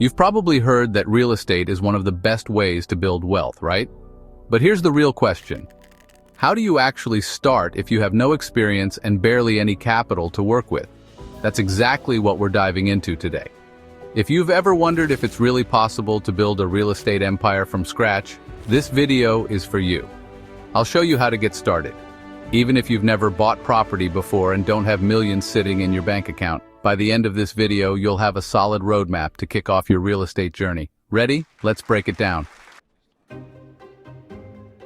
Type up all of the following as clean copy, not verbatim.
You've probably heard that real estate is one of the best ways to build wealth, right? But here's the real question. How do you actually start if you have no experience and barely any capital to work with? That's exactly what we're diving into today. If you've ever wondered if it's really possible to build a real estate empire from scratch, this video is for you. I'll show you how to get started. Even if you've never bought property before and don't have millions sitting in your bank account, by the end of this video, you'll have a solid roadmap to kick off your real estate journey. Ready? Let's break it down.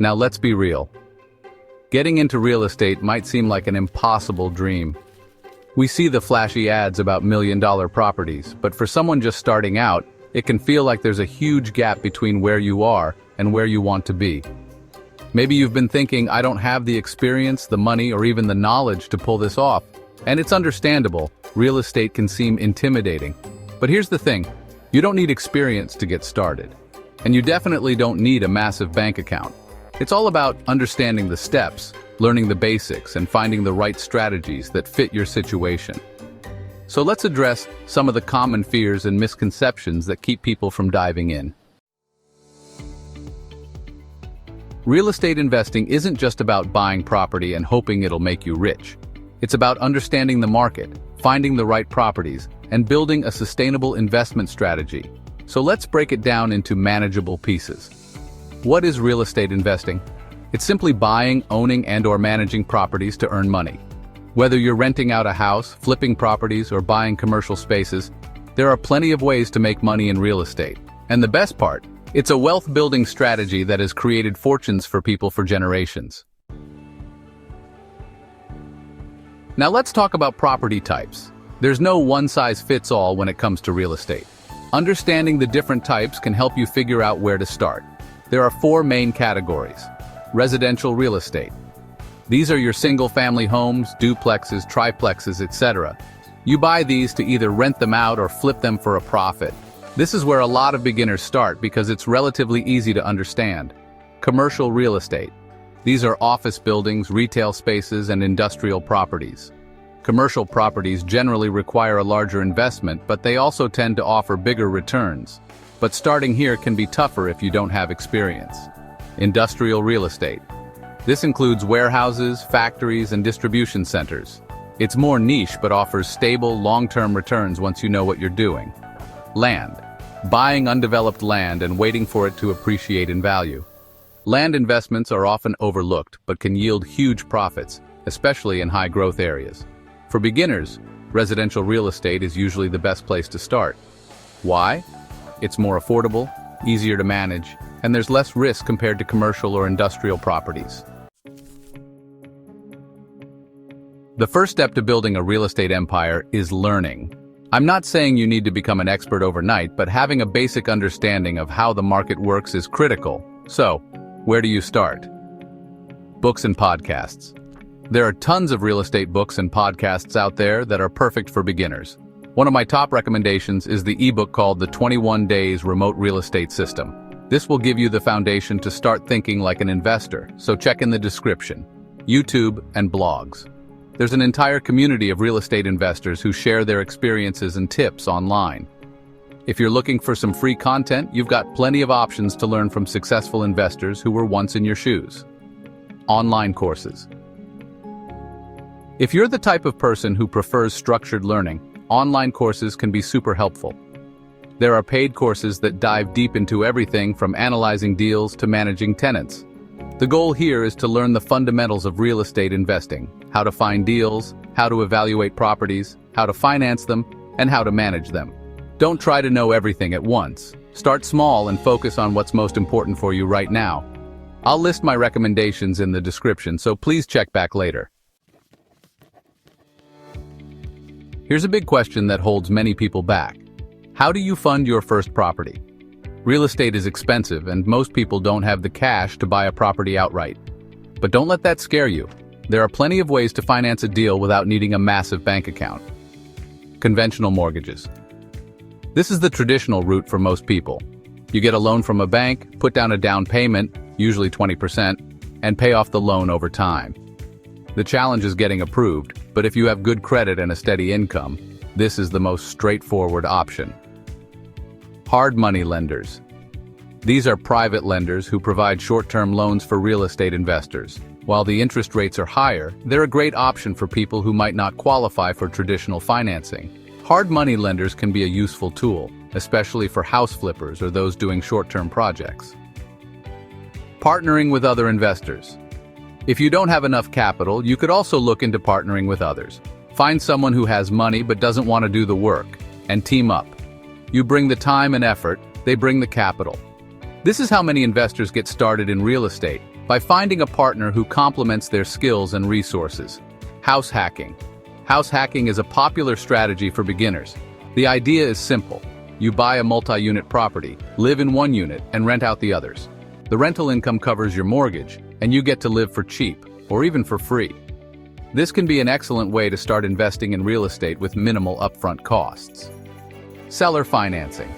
Now let's be real. Getting into real estate might seem like an impossible dream. We see the flashy ads about million-dollar properties, but for someone just starting out, it can feel like there's a huge gap between where you are and where you want to be. Maybe you've been thinking, I don't have the experience, the money, or even the knowledge to pull this off. And it's understandable, real estate can seem intimidating. But here's the thing, you don't need experience to get started. And you definitely don't need a massive bank account. It's all about understanding the steps, learning the basics, and finding the right strategies that fit your situation. So let's address some of the common fears and misconceptions that keep people from diving in. Real estate investing isn't just about buying property and hoping it'll make you rich. It's about understanding the market, finding the right properties, and building a sustainable investment strategy. So let's break it down into manageable pieces. What is real estate investing? It's simply buying, owning, and/or managing properties to earn money. Whether you're renting out a house, flipping properties, or buying commercial spaces, there are plenty of ways to make money in real estate. And the best part, it's a wealth-building strategy that has created fortunes for people for generations. Now let's talk about property types. There's no one-size-fits-all when it comes to real estate. Understanding the different types can help you figure out where to start. There are 4 main categories. Residential real estate. These are your single-family homes, duplexes, triplexes, etc. You buy these to either rent them out or flip them for a profit. This is where a lot of beginners start because it's relatively easy to understand. Commercial real estate. These are office buildings, retail spaces, and industrial properties. Commercial properties generally require a larger investment, but they also tend to offer bigger returns. But starting here can be tougher if you don't have experience. Industrial real estate. This includes warehouses, factories, and distribution centers. It's more niche but offers stable, long-term returns once you know what you're doing. Land. Buying undeveloped land and waiting for it to appreciate in value. Land investments are often overlooked but can yield huge profits, especially in high-growth areas. For beginners, residential real estate is usually the best place to start. Why? It's more affordable, easier to manage, and there's less risk compared to commercial or industrial properties. The first step to building a real estate empire is learning. I'm not saying you need to become an expert overnight, but having a basic understanding of how the market works is critical. So, where do you start? Books and podcasts. There are tons of real estate books and podcasts out there that are perfect for beginners. One of my top recommendations is the eBook called The 21 Days Remote Real Estate System. This will give you the foundation to start thinking like an investor, so check in the description. YouTube and blogs. There's an entire community of real estate investors who share their experiences and tips online. If you're looking for some free content, you've got plenty of options to learn from successful investors who were once in your shoes. Online courses. If you're the type of person who prefers structured learning, online courses can be super helpful. There are paid courses that dive deep into everything from analyzing deals to managing tenants. The goal here is to learn the fundamentals of real estate investing, how to find deals, how to evaluate properties, how to finance them, and how to manage them. Don't try to know everything at once. Start small and focus on what's most important for you right now. I'll list my recommendations in the description, so please check back later. Here's a big question that holds many people back. How do you fund your first property? Real estate is expensive, and most people don't have the cash to buy a property outright. But don't let that scare you. There are plenty of ways to finance a deal without needing a massive bank account. Conventional mortgages. This is the traditional route for most people. You get a loan from a bank, put down a down payment, usually 20%, and pay off the loan over time. The challenge is getting approved, but if you have good credit and a steady income, this is the most straightforward option. Hard money lenders. These are private lenders who provide short-term loans for real estate investors. While the interest rates are higher, they're a great option for people who might not qualify for traditional financing. Hard money lenders can be a useful tool, especially for house flippers or those doing short-term projects. Partnering with other investors. If you don't have enough capital, you could also look into partnering with others. Find someone who has money but doesn't want to do the work, and team up. You bring the time and effort, they bring the capital. This is how many investors get started in real estate, by finding a partner who complements their skills and resources. House hacking. House hacking is a popular strategy for beginners. The idea is simple. You buy a multi-unit property, live in one unit, and rent out the others. The rental income covers your mortgage, and you get to live for cheap, or even for free. This can be an excellent way to start investing in real estate with minimal upfront costs. Seller financing.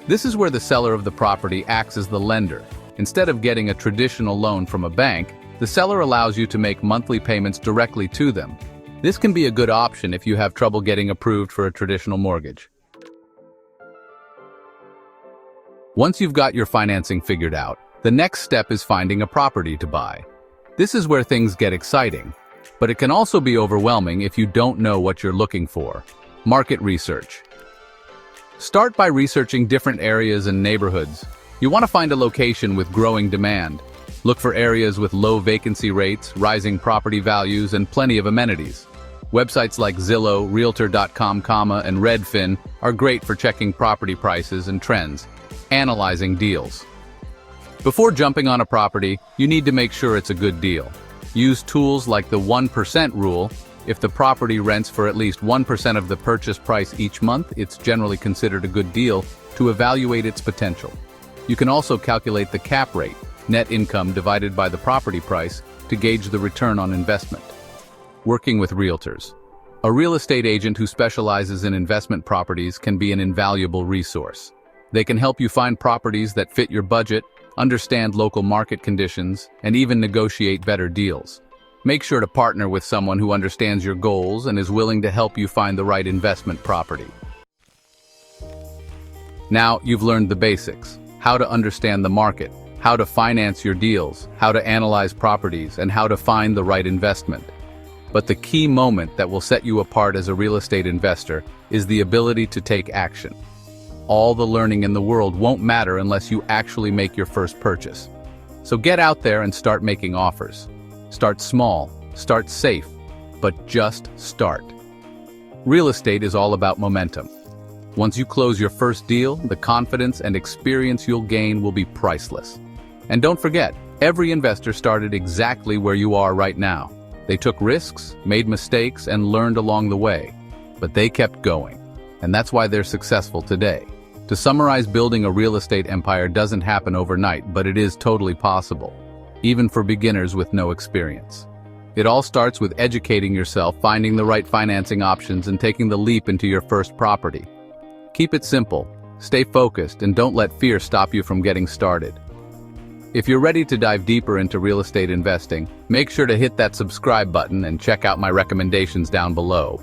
This is where the seller of the property acts as the lender. Instead of getting a traditional loan from a bank, the seller allows you to make monthly payments directly to them. This can be a good option if you have trouble getting approved for a traditional mortgage. Once you've got your financing figured out, the next step is finding a property to buy. This is where things get exciting, but it can also be overwhelming if you don't know what you're looking for. Market research. Start by researching different areas and neighborhoods. You want to find a location with growing demand. Look for areas with low vacancy rates, rising property values, and plenty of amenities. Websites like Zillow, Realtor.com, and Redfin are great for checking property prices and trends, analyzing deals. Before jumping on a property, you need to make sure it's a good deal. Use tools like the 1% rule. If the property rents for at least 1% of the purchase price each month, it's generally considered a good deal to evaluate its potential. You can also calculate the cap rate, net income divided by the property price, to gauge the return on investment. Working with realtors. A real estate agent who specializes in investment properties can be an invaluable resource. They can help you find properties that fit your budget, understand local market conditions, and even negotiate better deals. Make sure to partner with someone who understands your goals and is willing to help you find the right investment property. Now you've learned the basics: how to understand the market, how to finance your deals, how to analyze properties, and how to find the right investment. But the key moment that will set you apart as a real estate investor is the ability to take action. All the learning in the world won't matter unless you actually make your first purchase. So get out there and start making offers. Start small, start safe, but just start. Real estate is all about momentum. Once you close your first deal, the confidence and experience you'll gain will be priceless. And don't forget, every investor started exactly where you are right now. They took risks, made mistakes, and learned along the way. But they kept going, and that's why they're successful today. To summarize, building a real estate empire doesn't happen overnight, but it is totally possible, even for beginners with no experience. It all starts with educating yourself, finding the right financing options, and taking the leap into your first property. Keep it simple, stay focused, and don't let fear stop you from getting started. If you're ready to dive deeper into real estate investing, make sure to hit that subscribe button and check out my recommendations down below.